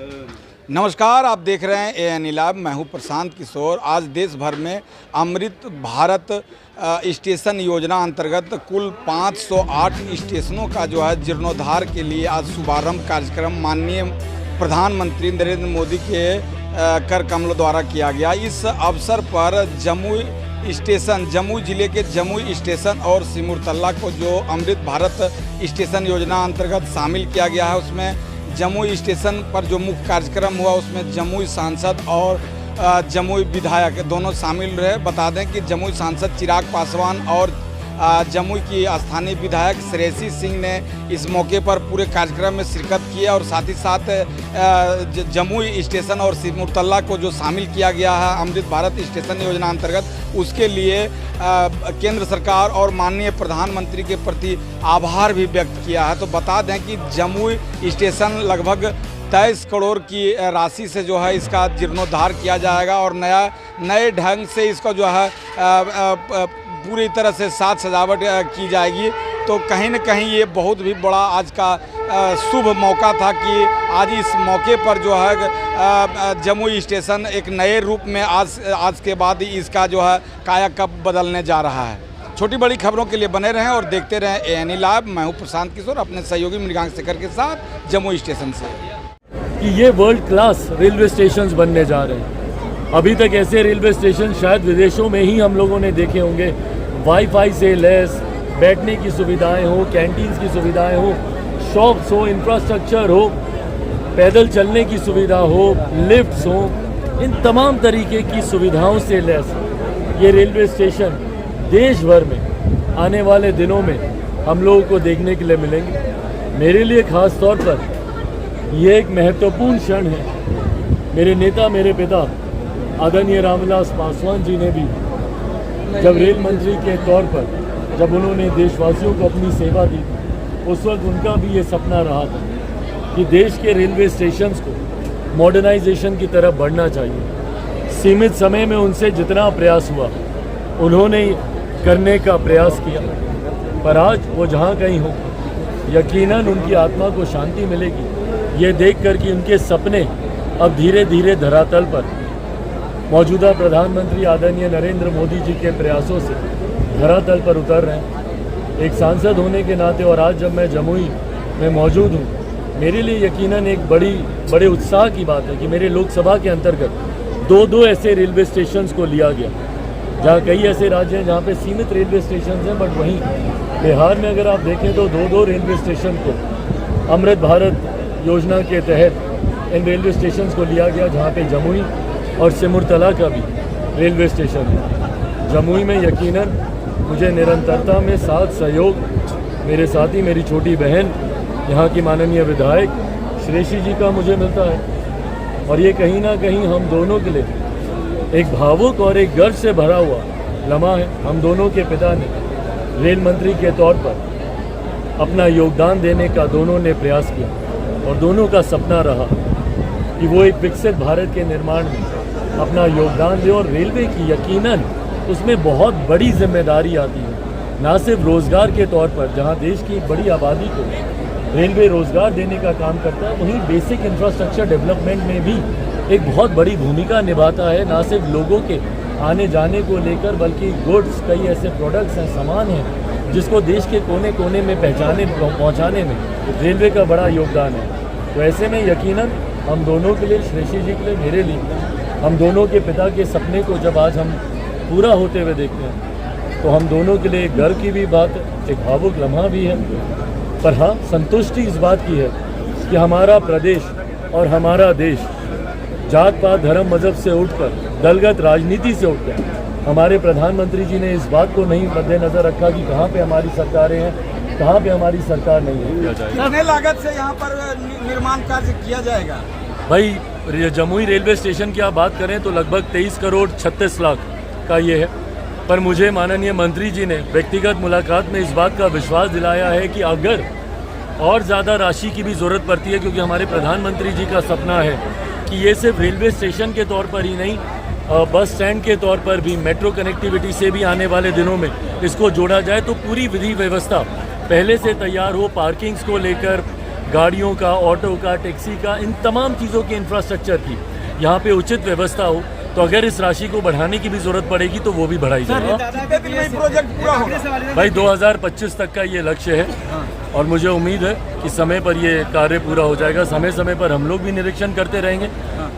नमस्कार, आप देख रहे हैं ANE लाइव। मैं हूं प्रशांत किशोर। आज देश भर में अमृत भारत स्टेशन योजना अंतर्गत कुल 508 स्टेशनों का जो है जीर्णोद्धार के लिए आज शुभारंभ कार्यक्रम माननीय प्रधानमंत्री नरेंद्र मोदी के कर कमलों द्वारा किया गया। इस अवसर पर जमुई जिले के जमुई स्टेशन और सिमुरतला को जो अमृत भारत स्टेशन योजना अंतर्गत शामिल किया गया है, उसमें जमुई स्टेशन पर जो मुख्य कार्यक्रम हुआ उसमें जमुई सांसद और जमुई विधायक दोनों शामिल रहे। बता दें कि जमुई सांसद चिराग पासवान और जमुई की स्थानीय विधायक श्रेयसी सिंह ने इस मौके पर पूरे कार्यक्रम में शिरकत की और साथ ही साथ जमुई स्टेशन और सिमुरतला को जो शामिल किया गया है अमृत भारत स्टेशन योजना अंतर्गत, उसके लिए केंद्र सरकार और माननीय प्रधानमंत्री के प्रति आभार भी व्यक्त किया है। तो बता दें कि जमुई स्टेशन लगभग 23 करोड़ की राशि से जो है इसका जीर्णोद्धार किया जाएगा और नए ढंग से इसका जो है पूरी तरह से साज सजावट की जाएगी। तो कहीं न कहीं ये बहुत भी बड़ा आज का शुभ मौका था कि आज इस मौके पर जो है जमुई स्टेशन एक नए रूप में आज के बाद इसका जो है कायाकल्प बदलने जा रहा है। छोटी बड़ी खबरों के लिए बने रहें और देखते रहें ANE लाइव। मैं हूं प्रशांत किशोर अपने सहयोगी मृगांक शेखर के साथ जमुई स्टेशन से। कि ये वर्ल्ड क्लास रेलवे स्टेशंस बनने जा रहे हैं। अभी तक ऐसे रेलवे स्टेशन शायद विदेशों में ही हम लोगों ने देखे होंगे। वाईफाई से लैस बैठने की सुविधाएं हो, कैंटीन्स की सुविधाएं हो, शॉप्स हो, इंफ्रास्ट्रक्चर हो, पैदल चलने की सुविधा हो, लिफ्ट्स हो, इन तमाम तरीके की सुविधाओं से लैस ये रेलवे स्टेशन देश भर में आने वाले दिनों में हम लोगों को देखने के लिए मिलेंगे। मेरे लिए ख़ास तौर पर ये एक महत्वपूर्ण क्षण है। मेरे नेता, मेरे पिता आदरणीय रामविलास पासवान जी ने भी जब रेल मंत्री के तौर पर जब उन्होंने देशवासियों को अपनी सेवा दी, उस वक्त उनका भी ये सपना रहा था कि देश के रेलवे स्टेशंस को मॉडर्नाइजेशन की तरफ बढ़ना चाहिए। सीमित समय में उनसे जितना प्रयास हुआ उन्होंने करने का प्रयास किया, पर आज वो जहाँ कहीं हो यकीनन उनकी आत्मा को शांति मिलेगी ये देख कर कि उनके सपने अब धीरे धीरे धरातल पर मौजूदा प्रधानमंत्री आदरणीय नरेंद्र मोदी जी के प्रयासों से धरातल पर उतर रहे हैं। एक सांसद होने के नाते और आज जब मैं जमुई में मौजूद हूँ, मेरे लिए यकीनन एक बड़े उत्साह की बात है कि मेरे लोकसभा के अंतर्गत दो ऐसे रेलवे स्टेशंस को लिया गया, जहाँ कई ऐसे राज्य हैं जहाँ पे सीमित रेलवे स्टेशन हैं, बट वहीं बिहार में अगर आप देखें तो दो रेलवे स्टेशन को अमृत भारत योजना के तहत इन रेलवे स्टेशन को लिया गया, जहाँ पे जमुई और सिमुरतला का भी रेलवे स्टेशन है। जमुई में यकीनन मुझे निरंतरता में साथ सहयोग मेरे साथी, मेरी छोटी बहन, यहाँ की माननीय विधायक श्रेयसी जी का मुझे मिलता है और ये कहीं ना कहीं हम दोनों के लिए एक भावुक और एक गर्व से भरा हुआ लम्हा है। हम दोनों के पिता ने रेल मंत्री के तौर पर अपना योगदान देने का दोनों ने प्रयास किया और दोनों का सपना रहा कि वो एक विकसित भारत के निर्माण में अपना योगदान दे और रेलवे की यकीनन उसमें बहुत बड़ी जिम्मेदारी आती है। ना सिर्फ रोज़गार के तौर पर, जहां देश की एक बड़ी आबादी को रेलवे रोज़गार देने का काम करता है, वहीं बेसिक इंफ्रास्ट्रक्चर डेवलपमेंट में भी एक बहुत बड़ी भूमिका निभाता है। ना सिर्फ लोगों के आने जाने को लेकर, बल्कि गुड्स, कई ऐसे प्रोडक्ट्स हैं, सामान हैं जिसको देश के कोने कोने में पहुँचाने में रेलवे का बड़ा योगदान है। तो ऐसे में यकीनन हम दोनों के लिए, श्रेयसी जी के लिए, मेरे लिए, हम दोनों के पिता के सपने को जब आज हम पूरा होते हुए देखते हैं तो हम दोनों के लिए एक गर्व की भी बात है, एक भावुक लम्हा भी है। पर हाँ, संतुष्टि इस बात की है कि हमारा प्रदेश और हमारा देश जात पात धर्म मजहब से उठकर, दलगत राजनीति से उठकर, हमारे प्रधानमंत्री जी ने इस बात को नहीं मद्देनजर रखा कि कहाँ पे हमारी सरकारें हैं, कहाँ पे हमारी सरकार नहीं है। कितने लागत से यहाँ पर निर्माण कार्य किया जाएगा? भाई, जमुई रेलवे स्टेशन की आप बात करें तो लगभग 23 करोड़ 36 लाख का ये है। पर मुझे माननीय मंत्री जी ने व्यक्तिगत मुलाकात में इस बात का विश्वास दिलाया है कि अगर और ज़्यादा राशि की भी ज़रूरत पड़ती है, क्योंकि हमारे प्रधानमंत्री जी का सपना है कि ये सिर्फ रेलवे स्टेशन के तौर पर ही नहीं, बस स्टैंड के तौर पर भी, मेट्रो कनेक्टिविटी से भी आने वाले दिनों में इसको जोड़ा जाए, तो पूरी विधि व्यवस्था पहले से तैयार हो, पार्किंग्स को लेकर, गाड़ियों का, ऑटो का, टैक्सी का, इन तमाम चीज़ों के इंफ्रास्ट्रक्चर की यहाँ पे उचित व्यवस्था हो, तो अगर इस राशि को बढ़ाने की भी ज़रूरत पड़ेगी तो वो भी बढ़ाई जाएगी। कितने दिन में प्रोजेक्ट पूरा होगा? भाई 2025 तक का ये लक्ष्य है और मुझे उम्मीद है कि समय पर ये कार्य पूरा हो जाएगा। समय समय पर हम लोग भी निरीक्षण करते रहेंगे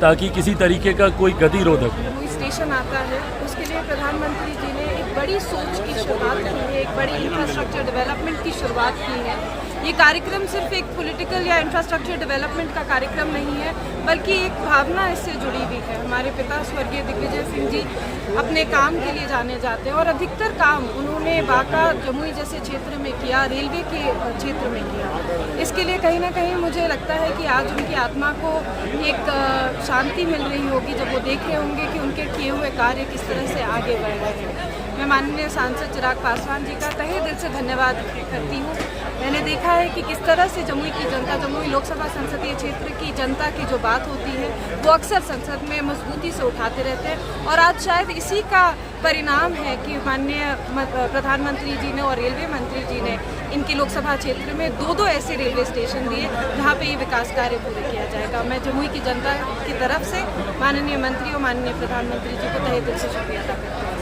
ताकि किसी तरीके का कोई गतिरोधक कोई स्टेशन आता है उसके लिए प्रधानमंत्री जी ने एक बड़ी सोच की शुरुआत की है, एक बड़ी इंफ्रास्ट्रक्चर डेवलपमेंट की शुरुआत की है। ये कार्यक्रम सिर्फ एक पॉलिटिकल या इंफ्रास्ट्रक्चर डेवलपमेंट का कार्यक्रम नहीं है, बल्कि एक भावना इससे जुड़ी हुई है। हमारे पिता स्वर्गीय दिग्विजय सिंह जी अपने काम के लिए जाने जाते हैं और अधिकतर काम उन्होंने बांका, जमुई जैसे क्षेत्र में किया, रेलवे के क्षेत्र में किया। इसके लिए कहीं ना कहीं मुझे लगता है कि आज उनकी आत्मा को एक शांति मिल रही होगी जब वो देख रहे होंगे कि उनके किए हुए कार्य किस तरह से आगे बढ़ रहे हैं। मैं माननीय सांसद चिराग पासवान जी का तहे दिल से धन्यवाद करती हूँ। मैंने देखा है कि किस तरह से जमुई की जनता, जमुई लोकसभा संसदीय क्षेत्र की जनता की जो बात होती है वो अक्सर संसद में मजबूती से उठाते रहते हैं और आज शायद इसी का परिणाम है कि माननीय प्रधानमंत्री जी ने और रेलवे मंत्री जी ने इनकी लोकसभा क्षेत्र में दो ऐसे रेलवे स्टेशन दिए जहाँ पे ये विकास कार्य पूरे किया जाएगा। मैं जमुई की जनता की तरफ से माननीय मंत्री और माननीय प्रधानमंत्री जी को तहे दिल से शुक्रिया अदा करती हूँ।